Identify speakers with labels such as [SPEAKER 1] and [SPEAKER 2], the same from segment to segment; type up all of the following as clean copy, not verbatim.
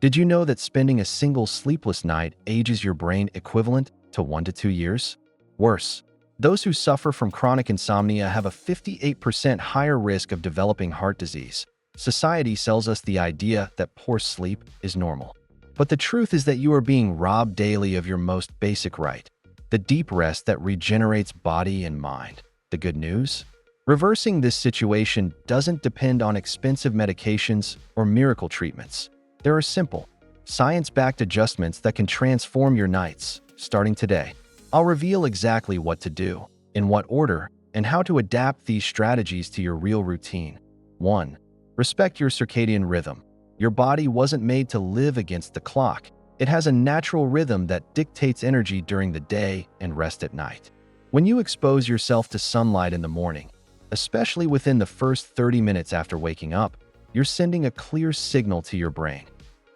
[SPEAKER 1] Did you know that spending a single sleepless night ages your brain equivalent to 1 to 2 years? Worse, those who suffer from chronic insomnia have a 58% higher risk of developing heart disease. Society sells us the idea that poor sleep is normal. But the truth is that you are being robbed daily of your most basic right, the deep rest that regenerates body and mind. The good news? Reversing this situation doesn't depend on expensive medications or miracle treatments. There are simple, science-backed adjustments that can transform your nights, starting today. I'll reveal exactly what to do, in what order, and how to adapt these strategies to your real routine. 1. Respect your circadian rhythm. Your body wasn't made to live against the clock. It has a natural rhythm that dictates energy during the day and rest at night. When you expose yourself to sunlight in the morning, especially within the first 30 minutes after waking up, you're sending a clear signal to your brain.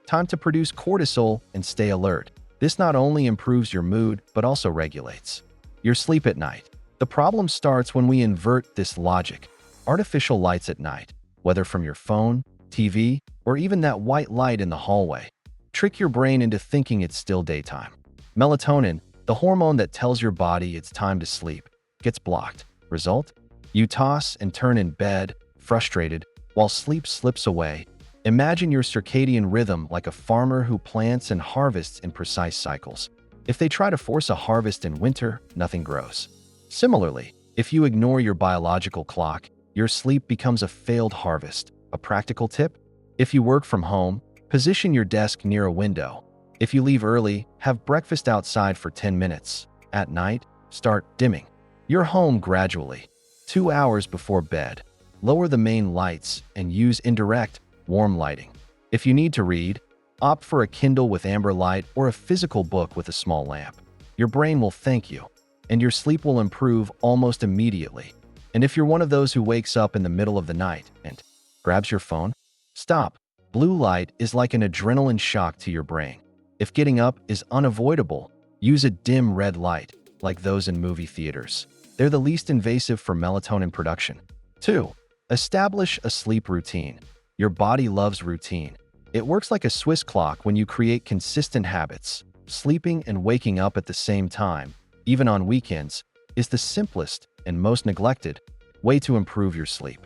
[SPEAKER 1] Time to produce cortisol and stay alert. This not only improves your mood, but also regulates your sleep at night. The problem starts when we invert this logic. Artificial lights at night, whether from your phone, TV, or even that white light in the hallway, trick your brain into thinking it's still daytime. Melatonin, the hormone that tells your body it's time to sleep, gets blocked. Result? You toss and turn in bed, frustrated, while sleep slips away. Imagine your circadian rhythm like a farmer who plants and harvests in precise cycles. If they try to force a harvest in winter, nothing grows. Similarly, if you ignore your biological clock, your sleep becomes a failed harvest. A practical tip? If you work from home, position your desk near a window. If you leave early, have breakfast outside for 10 minutes. At night, start dimming your home gradually. 2 hours before bed, lower the main lights and use indirect, warm lighting. If you need to read, opt for a Kindle with amber light or a physical book with a small lamp. Your brain will thank you, and your sleep will improve almost immediately. And if you're one of those who wakes up in the middle of the night and grabs your phone, stop. Blue light is like an adrenaline shock to your brain. If getting up is unavoidable, use a dim red light, like those in movie theaters. They're the least invasive for melatonin production. 2. Establish a sleep routine. Your body loves routine. It works like a Swiss clock when you create consistent habits. Sleeping and waking up at the same time, even on weekends, is the simplest and most neglected way to improve your sleep.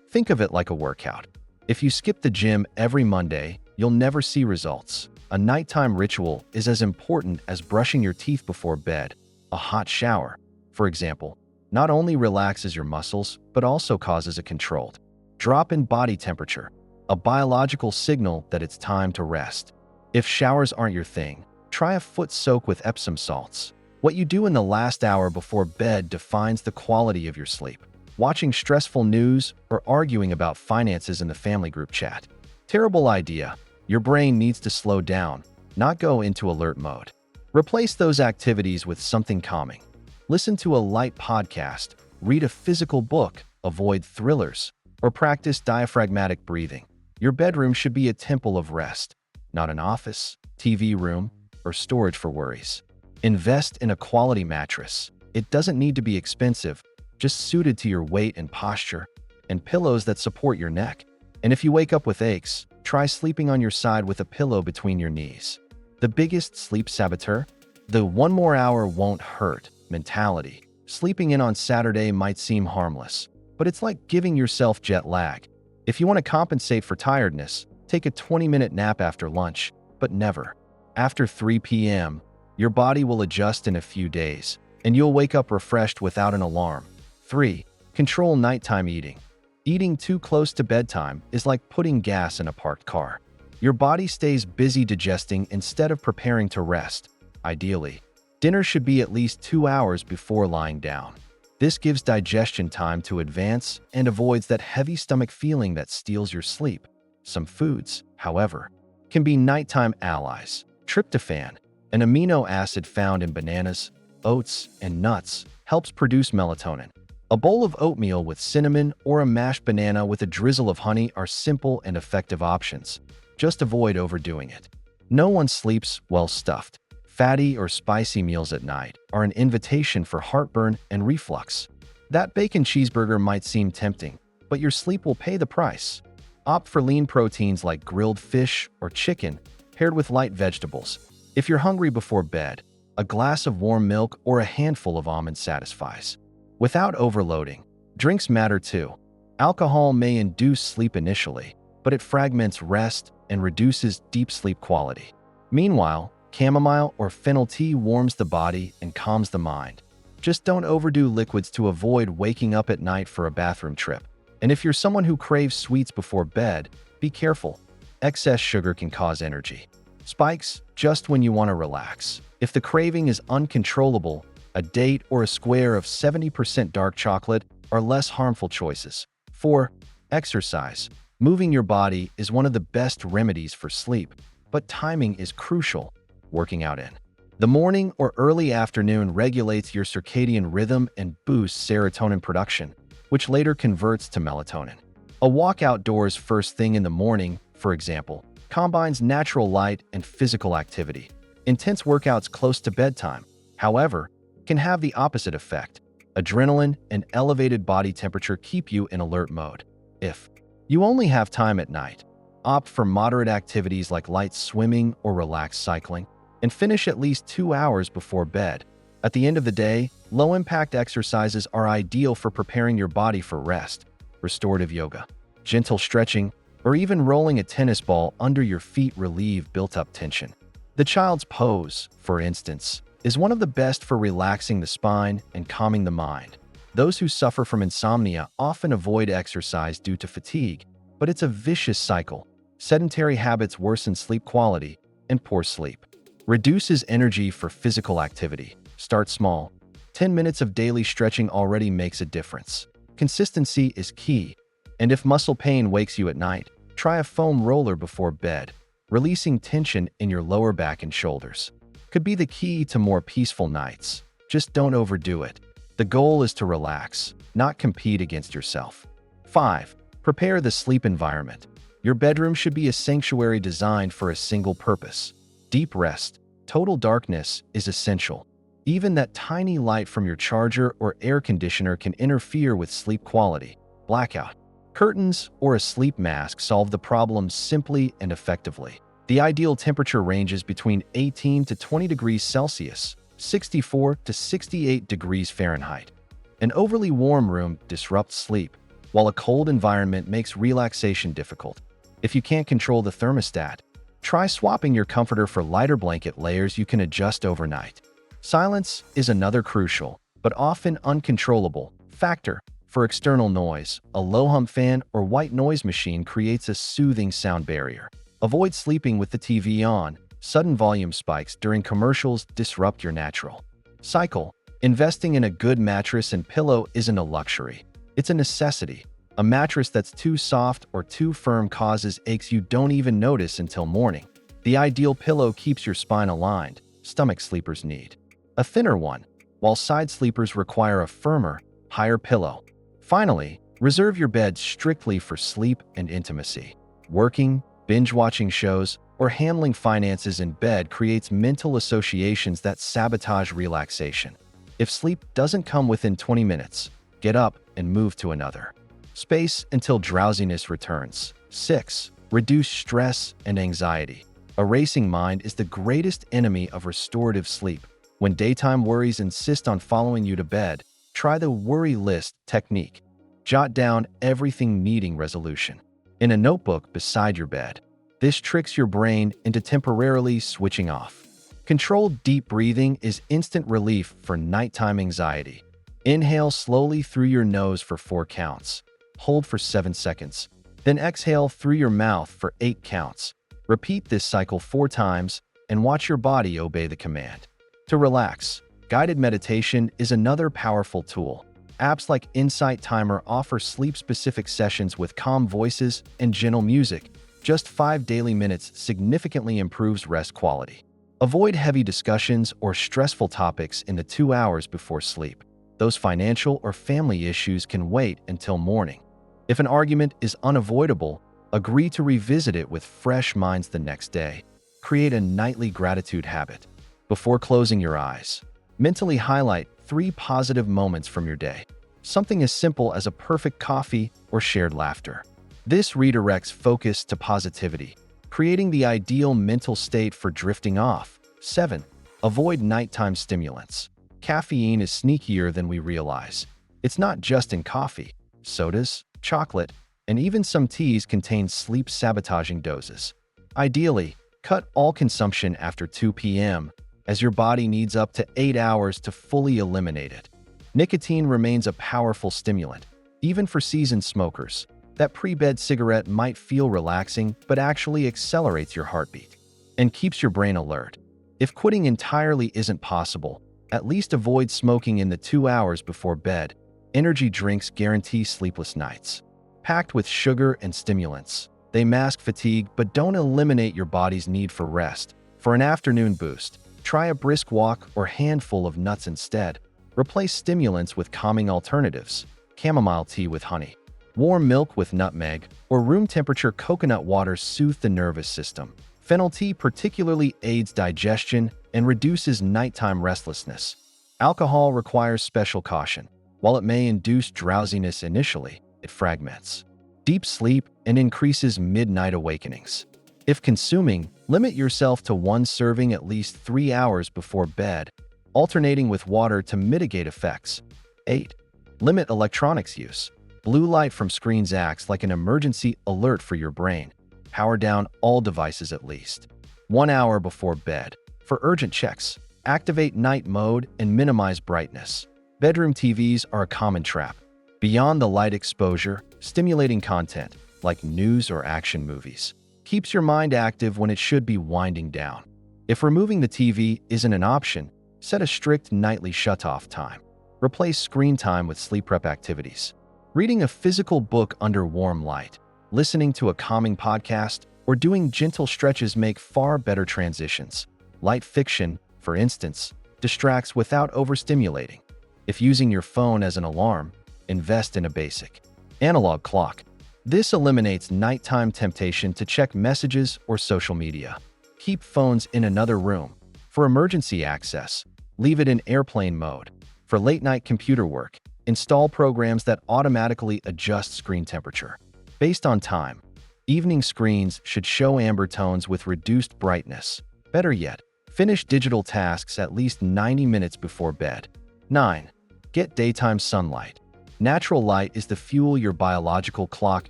[SPEAKER 1] Think of it like a workout. If you skip the gym every Monday, you'll never see results. A nighttime ritual is as important as brushing your teeth before bed. A hot shower, for example, not only relaxes your muscles, but also causes a controlled drop in body temperature, a biological signal that it's time to rest. If showers aren't your thing, try a foot soak with Epsom salts. What you do in the last hour before bed defines the quality of your sleep. Watching stressful news or arguing about finances in the family group chat. Terrible idea. Your brain needs to slow down, not go into alert mode. Replace those activities with something calming. Listen to a light podcast, read a physical book, avoid thrillers, or practice diaphragmatic breathing. Your bedroom should be a temple of rest, not an office, TV room, or storage for worries. Invest in a quality mattress. It doesn't need to be expensive, just suited to your weight and posture, and pillows that support your neck. And if you wake up with aches, try sleeping on your side with a pillow between your knees. The biggest sleep saboteur? The 1 more hour won't hurt mentality. Sleeping in on Saturday might seem harmless, but it's like giving yourself jet lag. If you want to compensate for tiredness, take a 20-minute nap after lunch, but never after 3 p.m. Your body will adjust in a few days, and you'll wake up refreshed without an alarm. 3. Control nighttime eating. Eating too close to bedtime is like putting gas in a parked car. Your body stays busy digesting instead of preparing to rest. Ideally, dinner should be at least 2 hours before lying down. This gives digestion time to advance and avoids that heavy stomach feeling that steals your sleep. Some foods, however, can be nighttime allies. Tryptophan, an amino acid found in bananas, oats, and nuts, helps produce melatonin. A bowl of oatmeal with cinnamon or a mashed banana with a drizzle of honey are simple and effective options. Just avoid overdoing it. No one sleeps well stuffed. Fatty or spicy meals at night are an invitation for heartburn and reflux. That bacon cheeseburger might seem tempting, but your sleep will pay the price. Opt for lean proteins like grilled fish or chicken paired with light vegetables. If you're hungry before bed, a glass of warm milk or a handful of almonds satisfies. Without overloading, drinks matter too. Alcohol may induce sleep initially, but it fragments rest and reduces deep sleep quality. Meanwhile, chamomile or fennel tea warms the body and calms the mind. Just don't overdo liquids to avoid waking up at night for a bathroom trip. And if you're someone who craves sweets before bed, be careful. Excess sugar can cause energy spikes just when you want to relax. If the craving is uncontrollable, a date or a square of 70% dark chocolate are less harmful choices. 4. Exercise. Moving your body is one of the best remedies for sleep, but timing is crucial. Working out in the morning or early afternoon regulates your circadian rhythm and boosts serotonin production, which later converts to melatonin. A walk outdoors first thing in the morning, for example, combines natural light and physical activity. Intense workouts close to bedtime, however, can have the opposite effect. Adrenaline and elevated body temperature keep you in alert mode. If you only have time at night, opt for moderate activities like light swimming or relaxed cycling, and finish at least 2 hours before bed. At the end of the day, low-impact exercises are ideal for preparing your body for rest. Restorative yoga, gentle stretching, or even rolling a tennis ball under your feet relieve built-up tension. The child's pose, for instance, is one of the best for relaxing the spine and calming the mind. Those who suffer from insomnia often avoid exercise due to fatigue, but it's a vicious cycle. Sedentary habits worsen sleep quality, and poor sleep reduces energy for physical activity. Start small. 10 minutes of daily stretching already makes a difference. Consistency is key, and if muscle pain wakes you at night, try a foam roller before bed. Releasing tension in your lower back and shoulders could be the key to more peaceful nights. Just don't overdo it. The goal is to relax, not compete against yourself. 5. Prepare the sleep environment. Your bedroom should be a sanctuary designed for a single purpose. Deep rest. Total darkness is essential. Even that tiny light from your charger or air conditioner can interfere with sleep quality. Blackout. Curtains or a sleep mask solve the problem simply and effectively. The ideal temperature ranges between 18 to 20 degrees Celsius, 64 to 68 degrees Fahrenheit. An overly warm room disrupts sleep, while a cold environment makes relaxation difficult. If you can't control the thermostat, try swapping your comforter for lighter blanket layers you can adjust overnight. Silence is another crucial, but often uncontrollable, factor. For external noise, a low-hum fan or white noise machine creates a soothing sound barrier. Avoid sleeping with the TV on. Sudden volume spikes during commercials disrupt your natural cycle. Investing in a good mattress and pillow isn't a luxury. It's a necessity. A mattress that's too soft or too firm causes aches you don't even notice until morning. The ideal pillow keeps your spine aligned. Stomach sleepers need a thinner one, while side sleepers require a firmer, higher pillow. Finally, reserve your bed strictly for sleep and intimacy. Working, binge-watching shows, or handling finances in bed creates mental associations that sabotage relaxation. If sleep doesn't come within 20 minutes, get up and move to another space until drowsiness returns. 6. Reduce stress and anxiety. A racing mind is the greatest enemy of restorative sleep. When daytime worries insist on following you to bed, try the worry list technique. Jot down everything needing resolution in a notebook beside your bed. This tricks your brain into temporarily switching off. Controlled deep breathing is instant relief for nighttime anxiety. Inhale slowly through your nose for 4 counts. Hold for 7 seconds. Then exhale through your mouth for 8 counts. Repeat this cycle 4 times and watch your body obey the command. To relax, guided meditation is another powerful tool. Apps like Insight Timer offer sleep-specific sessions with calm voices and gentle music. Just 5 daily minutes significantly improves rest quality. Avoid heavy discussions or stressful topics in the 2 hours before sleep. Those financial or family issues can wait until morning. If an argument is unavoidable, agree to revisit it with fresh minds the next day. Create a nightly gratitude habit. Before closing your eyes, mentally highlight 3 positive moments from your day. Something as simple as a perfect coffee or shared laughter. This redirects focus to positivity, creating the ideal mental state for drifting off. 7. Avoid nighttime stimulants. Caffeine is sneakier than we realize. It's not just in coffee. Sodas, chocolate, and even some teas contain sleep-sabotaging doses. Ideally, cut all consumption after 2 p.m., as your body needs up to 8 hours to fully eliminate it. Nicotine remains a powerful stimulant, even for seasoned smokers. That pre-bed cigarette might feel relaxing, but actually accelerates your heartbeat and keeps your brain alert. If quitting entirely isn't possible, at least avoid smoking in the 2 hours before bed. Energy drinks guarantee sleepless nights. Packed with sugar and stimulants, they mask fatigue but don't eliminate your body's need for rest. For an afternoon boost, try a brisk walk or handful of nuts instead. Replace stimulants with calming alternatives. Chamomile tea with honey, warm milk with nutmeg, or room temperature coconut water soothe the nervous system. Fennel tea particularly aids digestion and reduces nighttime restlessness. Alcohol requires special caution. While it may induce drowsiness initially, it fragments deep sleep and increases midnight awakenings. If consuming, limit yourself to one serving at least 3 hours before bed, alternating with water to mitigate effects. 8. Limit electronics use. Blue light from screens acts like an emergency alert for your brain. Power down all devices at least 1 hour before bed. For urgent checks, activate night mode and minimize brightness. Bedroom TVs are a common trap. Beyond the light exposure, stimulating content, like news or action movies, keeps your mind active when it should be winding down. If removing the TV isn't an option, set a strict nightly shutoff time. Replace screen time with sleep prep activities. Reading a physical book under warm light, listening to a calming podcast, or doing gentle stretches make far better transitions. Light fiction, for instance, distracts without overstimulating. If using your phone as an alarm, invest in a basic analog clock. This eliminates nighttime temptation to check messages or social media. Keep phones in another room. For emergency access, leave it in airplane mode. For late-night computer work, install programs that automatically adjust screen temperature. Based on time, evening screens should show amber tones with reduced brightness. Better yet, finish digital tasks at least 90 minutes before bed. 9. Get daytime sunlight. Natural light is the fuel your biological clock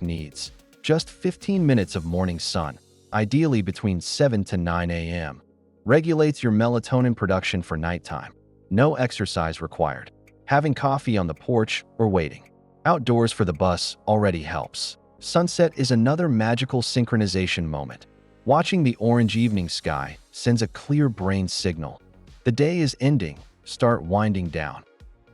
[SPEAKER 1] needs. Just 15 minutes of morning sun, ideally between 7 to 9 a.m., regulates your melatonin production for nighttime. No exercise required. Having coffee on the porch or waiting outdoors for the bus already helps. Sunset is another magical synchronization moment. Watching the orange evening sky sends a clear brain signal. The day is ending, start winding down.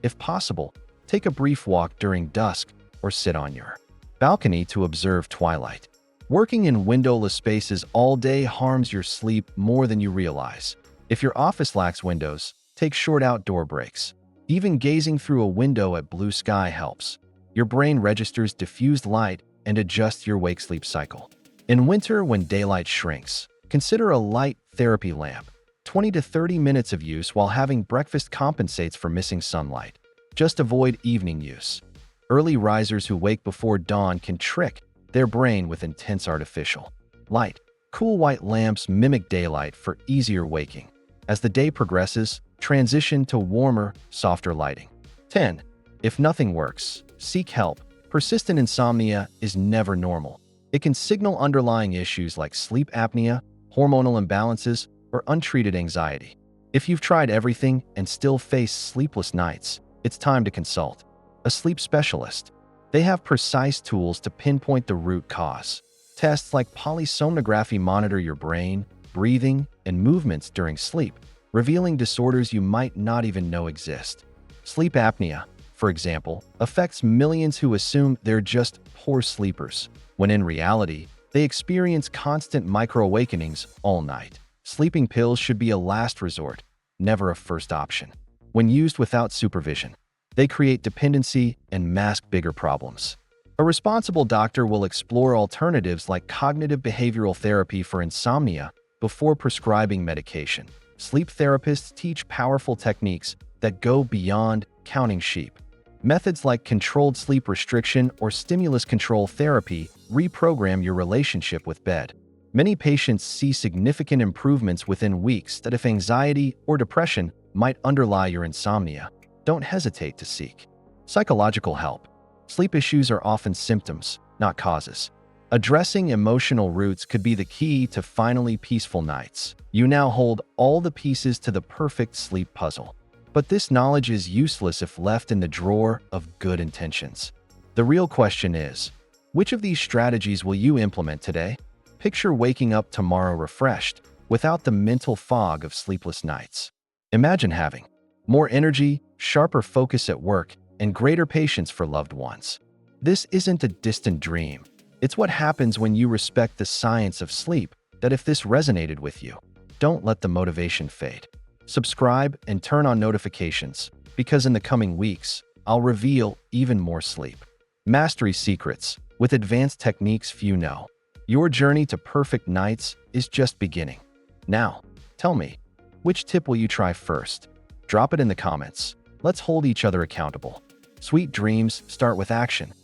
[SPEAKER 1] If possible, take a brief walk during dusk or sit on your balcony to observe twilight. Working in windowless spaces all day harms your sleep more than you realize. If your office lacks windows, take short outdoor breaks. Even gazing through a window at blue sky helps. Your brain registers diffused light and adjusts your wake-sleep cycle. In winter, when daylight shrinks, consider a light therapy lamp. 20 to 30 minutes of use while having breakfast compensates for missing sunlight. Just avoid evening use. Early risers who wake before dawn can trick their brain with intense artificial light. Cool white lamps mimic daylight for easier waking. As the day progresses, transition to warmer, softer lighting. 10. If nothing works, seek help. Persistent insomnia is never normal. It can signal underlying issues like sleep apnea, hormonal imbalances, or untreated anxiety. If you've tried everything and still face sleepless nights, it's time to consult a sleep specialist. They have precise tools to pinpoint the root cause. Tests like polysomnography monitor your brain, breathing, and movements during sleep, revealing disorders you might not even know exist. Sleep apnea, for example, affects millions who assume they're just poor sleepers, when in reality, they experience constant micro-awakenings all night. Sleeping pills should be a last resort, never a first option. When used without supervision, they create dependency and mask bigger problems. A responsible doctor will explore alternatives like cognitive behavioral therapy for insomnia before prescribing medication. Sleep therapists teach powerful techniques that go beyond counting sheep. Methods like controlled sleep restriction or stimulus control therapy reprogram your relationship with bed. Many patients see significant improvements within weeks that if anxiety or depression might underlie your insomnia, don't hesitate to seek psychological help. Sleep issues are often symptoms, not causes. Addressing emotional roots could be the key to finally peaceful nights. You now hold all the pieces to the perfect sleep puzzle. But this knowledge is useless if left in the drawer of good intentions. The real question is, which of these strategies will you implement today? Picture waking up tomorrow refreshed, without the mental fog of sleepless nights. Imagine having more energy, sharper focus at work, and greater patience for loved ones. This isn't a distant dream. It's what happens when you respect the science of sleep. That if this resonated with you, don't let the motivation fade. Subscribe and turn on notifications, because in the coming weeks, I'll reveal even more sleep mastery secrets with advanced techniques few know. Your journey to perfect nights is just beginning. Now, tell me, which tip will you try first? Drop it in the comments. Let's hold each other accountable. Sweet dreams start with action.